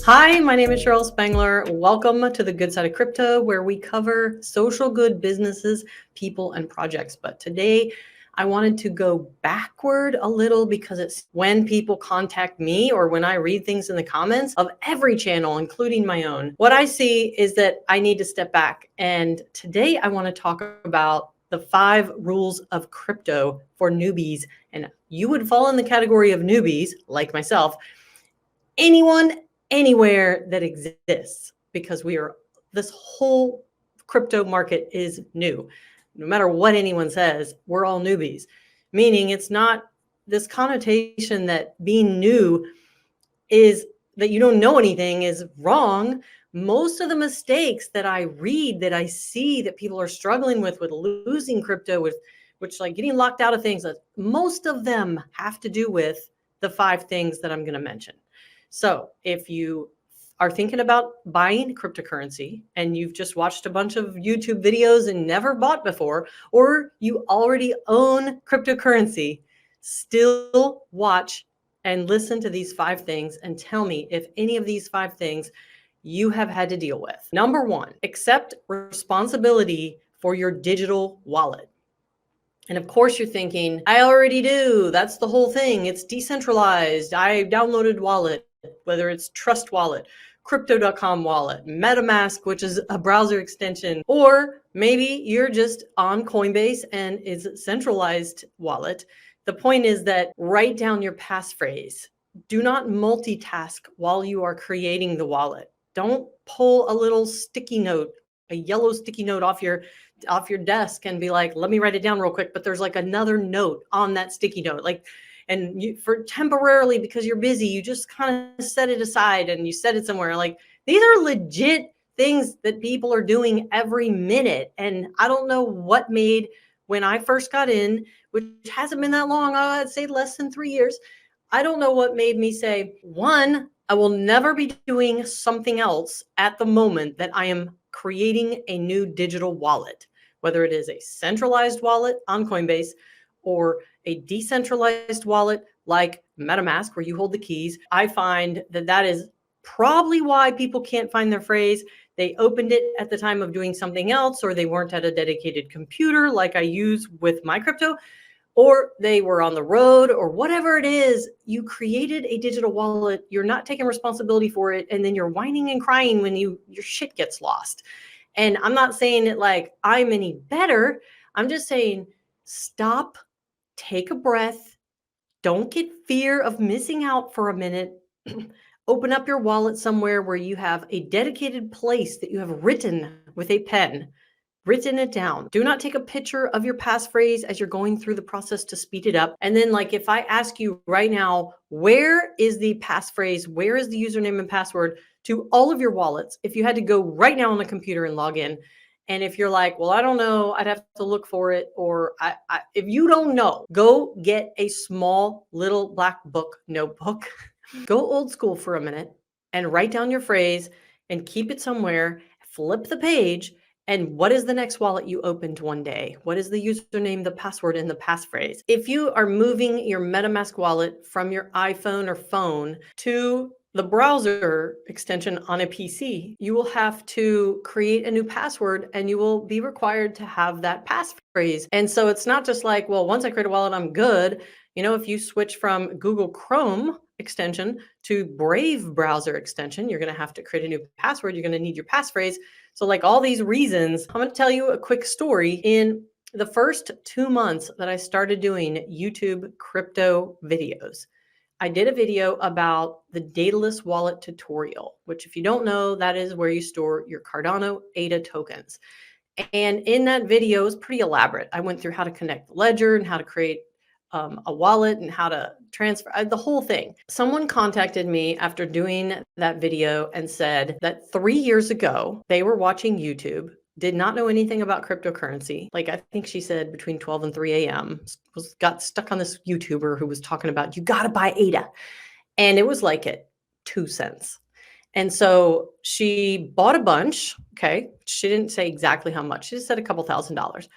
Hi, my name is Cheryl Spengler. Welcome to the Good Side of Crypto, where we cover social good businesses, people, and projects. But today, I wanted to go backward a little because it's when people contact me or when I read things in the comments of every channel, including my own. What I see is that I need to step back. And today, I want to talk about the 5 rules of crypto for newbies. And you would fall in the category of newbies, like myself. Anyone, anywhere that exists, because this whole crypto market is new. No matter what anyone says, we're all newbies, meaning it's not this connotation that being new is that you don't know anything is wrong. Most of the mistakes that I read, that I see that people are struggling with losing crypto, with which like getting locked out of things, most of them have to do with the 5 things that I'm going to mention. So if you are thinking about buying cryptocurrency and you've just watched a bunch of YouTube videos and never bought before, or you already own cryptocurrency, still watch and listen to these 5 things and tell me if any of these 5 things you have had to deal with. Number 1, accept responsibility for your digital wallet. And of course you're thinking, I already do. That's the whole thing. It's decentralized. I downloaded Wallet, whether it's Trust Wallet, Crypto.com wallet, MetaMask, which is a browser extension, or maybe you're just on Coinbase and it's a centralized wallet. The point is that write down your passphrase. Do not multitask while you are creating the wallet. Don't pull a little sticky note, a yellow sticky note off your desk and be like, let me write it down real quick. But there's like another note on that sticky note, like, and you, for temporarily, because you're busy, you just kind of set it aside and you set it somewhere. Like, these are legit things that people are doing every minute. And I don't know what made, when I first got in, which hasn't been that long, I'd say less than 3 years. I don't know what made me say, 1, I will never be doing something else at the moment that I am creating a new digital wallet, whether it is a centralized wallet on Coinbase or a decentralized wallet like MetaMask, where you hold the keys. I find that that is probably why people can't find their phrase. They opened it at the time of doing something else, or they weren't at a dedicated computer like I use with my crypto, or they were on the road, or whatever it is. You created a digital wallet, you're not taking responsibility for it, and then you're whining and crying when your shit gets lost. And I'm not saying it like I'm any better. I'm just saying, stop, take a breath, don't get fear of missing out for a minute. Open up your wallet somewhere where you have a dedicated place that you have written with a pen, written it down. Do not take a picture of your passphrase as you're going through the process to speed it up. And then, like, if I ask you right now, where is the passphrase? Where is the username and password to all of your wallets? If you had to go right now on the computer and log in, and if you're like, well, I don't know, I'd have to look for it, or if you don't know, go get a small little black book notebook. Go old school for a minute and write down your phrase and keep it somewhere. Flip the page. And what is the next wallet you opened one day? What is the username, the password, and the passphrase? If you are moving your MetaMask wallet from your iPhone or phone to the browser extension on a PC, you will have to create a new password and you will be required to have that passphrase. And so it's not just like, well, once I create a wallet, I'm good. You know, if you switch from Google Chrome extension to Brave browser extension, you're going to have to create a new password. You're going to need your passphrase. So like all these reasons, I'm going to tell you a quick story. In the first 2 months that I started doing YouTube crypto videos, I did a video about the dataless wallet tutorial, which, if you don't know, that is where you store your Cardano ADA tokens. And in that video, it was pretty elaborate. I went through how to connect the ledger and how to create a wallet and how to transfer the whole thing. Someone contacted me after doing that video and said that 3 years ago, they were watching YouTube, did not know anything about cryptocurrency. Like, I think she said between 12 and 3 a.m. got stuck on this YouTuber who was talking about, you got to buy ADA. And it was like at 2 cents. And so she bought a bunch. Okay. She didn't say exactly how much. She just said a couple $1,000s.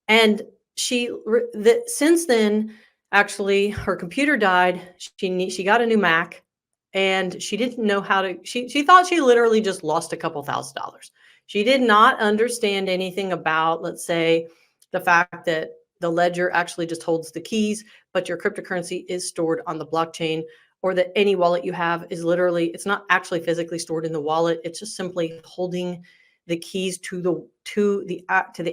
And since then, actually, her computer died. She got a new Mac, and she didn't know how to, she thought she literally just lost a couple $1,000s. She did not understand anything about, let's say, the fact that the ledger actually just holds the keys, but your cryptocurrency is stored on the blockchain, or that any wallet you have is literally, it's not actually physically stored in the wallet. It's just simply holding the keys to the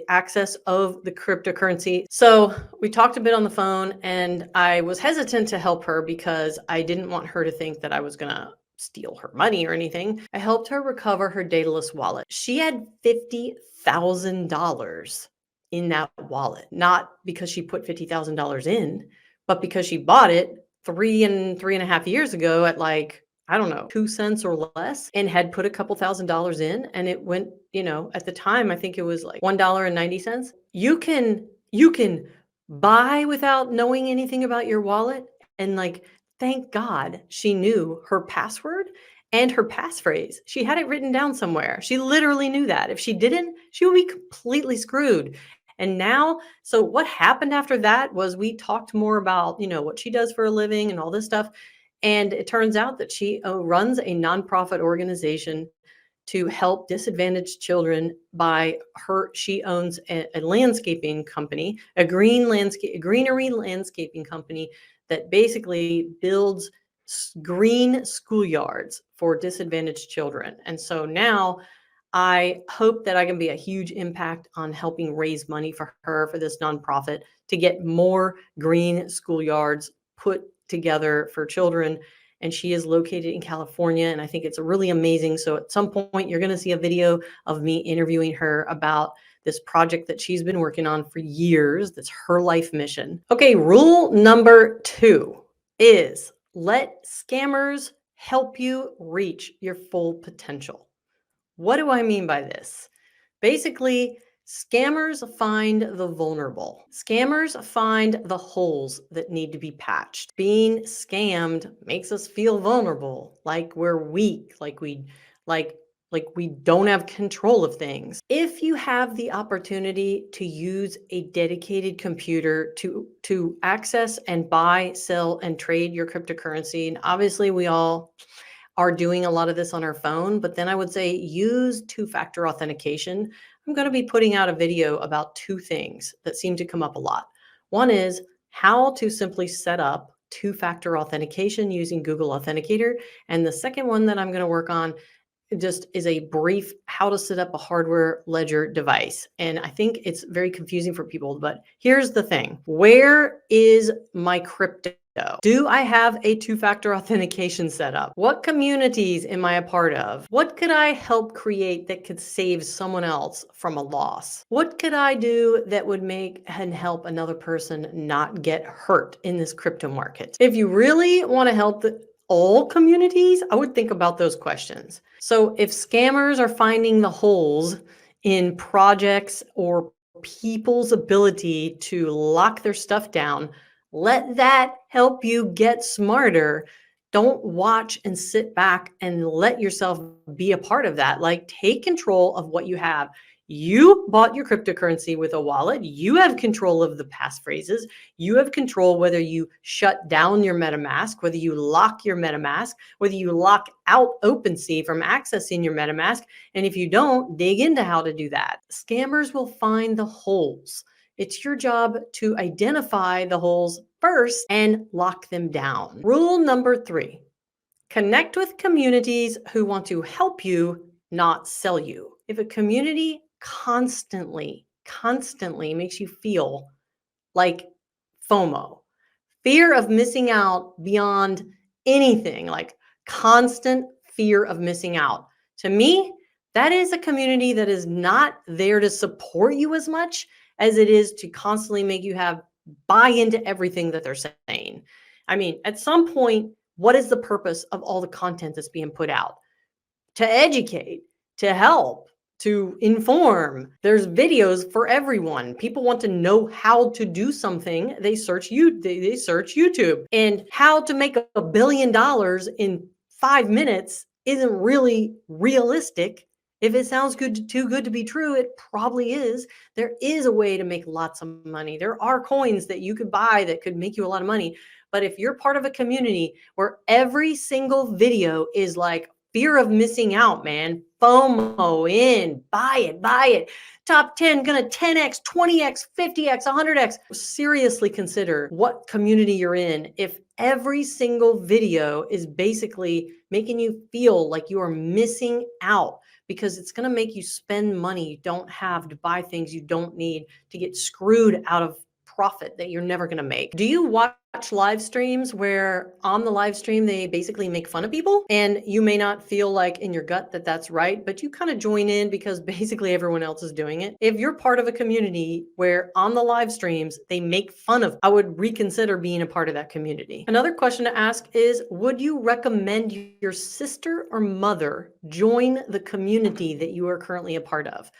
access of the cryptocurrency. So we talked a bit on the phone, and I was hesitant to help her because I didn't want her to think that I was gonna steal her money or anything. I helped her recover her dataless wallet. She had $50,000 in that wallet, not because she put $50,000 in, but because she bought it 3.5 years ago at, like, I don't know, 2 cents or less, and had put a couple $1,000s in, and it went, at the time, I think it was like $1.90. You can buy without knowing anything about your wallet. And, like, thank God she knew her password and her passphrase. She had it written down somewhere. She literally knew that. If she didn't, she would be completely screwed. And now, so what happened after that was we talked more about, what she does for a living and all this stuff. And it turns out that she runs a nonprofit organization to help disadvantaged children. She owns a landscaping company, a greenery landscaping company that basically builds green schoolyards for disadvantaged children. And so now I hope that I can be a huge impact on helping raise money for her, for this nonprofit, to get more green schoolyards put together for children. And she is located in California, and I think it's really amazing. So at some point, you're going to see a video of me interviewing her about this project that she's been working on for years. That's her life mission. Okay, rule number 2 is let scammers help you reach your full potential. What do I mean by this? Basically, scammers find the vulnerable. Scammers find the holes that need to be patched. Being scammed makes us feel vulnerable, like we're weak, like we don't have control of things. If you have the opportunity to use a dedicated computer to access and buy, sell, and trade your cryptocurrency, and obviously we all are doing a lot of this on our phone, but then I would say use two-factor authentication. I'm going to be putting out a video about 2 things that seem to come up a lot. One is how to simply set up two-factor authentication using Google Authenticator. And the second one that I'm going to work on just is a brief how to set up a hardware ledger device. And I think it's very confusing for people, but here's the thing. Where is my crypto? Do I have a two-factor authentication set up? What communities am I a part of? What could I help create that could save someone else from a loss? What could I do that would make and help another person not get hurt in this crypto market? If you really want to help all communities, I would think about those questions. So if scammers are finding the holes in projects or people's ability to lock their stuff down, let that help you get smarter. Don't watch and sit back and let yourself be a part of that. Like, take control of what you have. You bought your cryptocurrency with a wallet. You have control of the passphrases. You have control whether you shut down your MetaMask, whether you lock your MetaMask, whether you lock out OpenSea from accessing your MetaMask. And if you don't, dig into how to do that. Scammers will find the holes. It's your job to identify the holes first and lock them down. Rule number 3, connect with communities who want to help you, not sell you. If a community constantly makes you feel like FOMO, fear of missing out beyond anything, like constant fear of missing out, to me, that is a community that is not there to support you as much as it is to constantly make you buy into everything that they're saying. I mean, at some point, what is the purpose of all the content that's being put out? To educate, to help, to inform. There's videos for everyone. People want to know how to do something. They search YouTube. And how to make $1 billion in 5 minutes isn't really realistic. If it sounds too good to be true, it probably is. There is a way to make lots of money. There are coins that you could buy that could make you a lot of money. But if you're part of a community where every single video is like fear of missing out, man, FOMO in, buy it. Top 10 gonna 10x, 20x, 50x, 100x. Seriously consider what community you're in if every single video is basically making you feel like you are missing out, because it's going to make you spend money you don't have to buy things you don't need, to get screwed out of profit that you're never going to make. Do you watch live streams where on the live stream they basically make fun of people, and you may not feel like in your gut that that's right, but you kind of join in because basically everyone else is doing it? If you're part of a community where on the live streams they make fun of, I would reconsider being a part of that community. Another question to ask is, would you recommend your sister or mother join the community that you are currently a part of?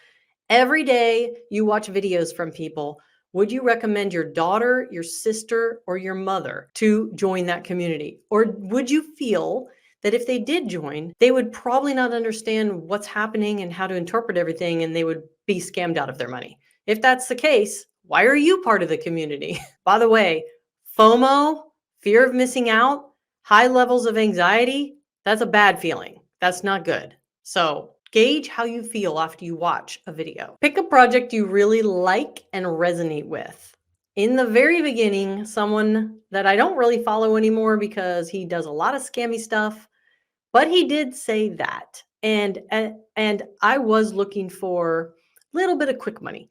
Every day you watch videos from people. Would you recommend your daughter, your sister, or your mother to join that community? Or would you feel that if they did join, they would probably not understand what's happening and how to interpret everything, and they would be scammed out of their money? If that's the case, why are you part of the community? By the way, FOMO, fear of missing out, high levels of anxiety, that's a bad feeling. That's not good. So gauge how you feel after you watch a video. Pick a project you really like and resonate with. In the very beginning, someone that I don't really follow anymore because he does a lot of scammy stuff, but he did say that. And I was looking for a little bit of quick money.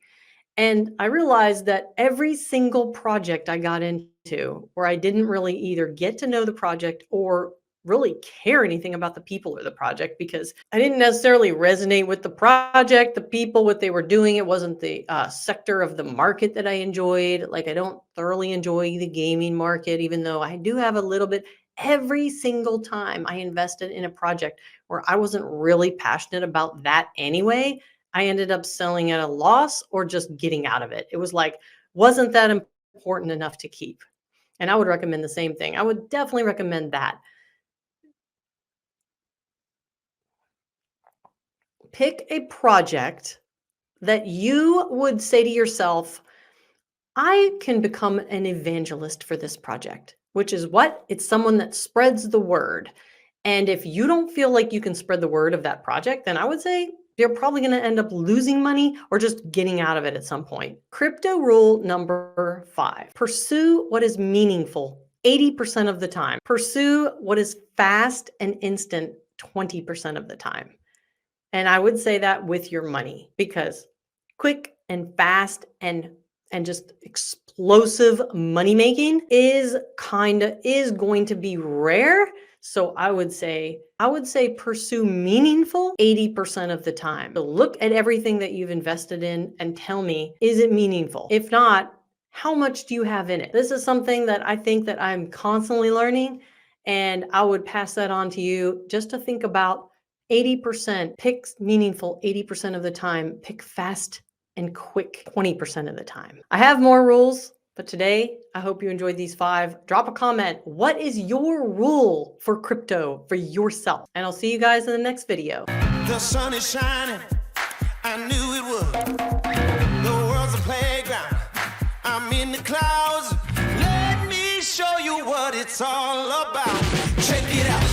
And I realized that every single project I got into where I didn't really either get to know the project or really care anything about the people or the project, because I didn't necessarily resonate with the project, the people, what they were doing. It wasn't the sector of the market that I enjoyed. Like, I don't thoroughly enjoy the gaming market, even though I do have a little bit. Every single time I invested in a project where I wasn't really passionate about that anyway, I ended up selling at a loss or just getting out of it. It was like, wasn't that important enough to keep. And I would recommend the same thing. I would definitely recommend that. Pick a project that you would say to yourself, I can become an evangelist for this project, which is what? It's someone that spreads the word. And if you don't feel like you can spread the word of that project, then I would say you're probably going to end up losing money or just getting out of it at some point. Crypto rule number 5. Pursue what is meaningful 80% of the time. Pursue what is fast and instant 20% of the time. And I would say that with your money, because quick and fast and just explosive money making is going to be rare. So I would say pursue meaningful 80% of the time. So look at everything that you've invested in and tell me, is it meaningful? If not, how much do you have in it? This is something that I think that I'm constantly learning, and I would pass that on to you just to think about. 80%, pick meaningful 80% of the time, pick fast and quick 20% of the time. I have more rules, but today I hope you enjoyed these 5. Drop a comment. What is your rule for crypto for yourself? And I'll see you guys in the next video. The sun is shining, I knew it would. The world's a playground, I'm in the clouds. Let me show you what it's all about. Check it out.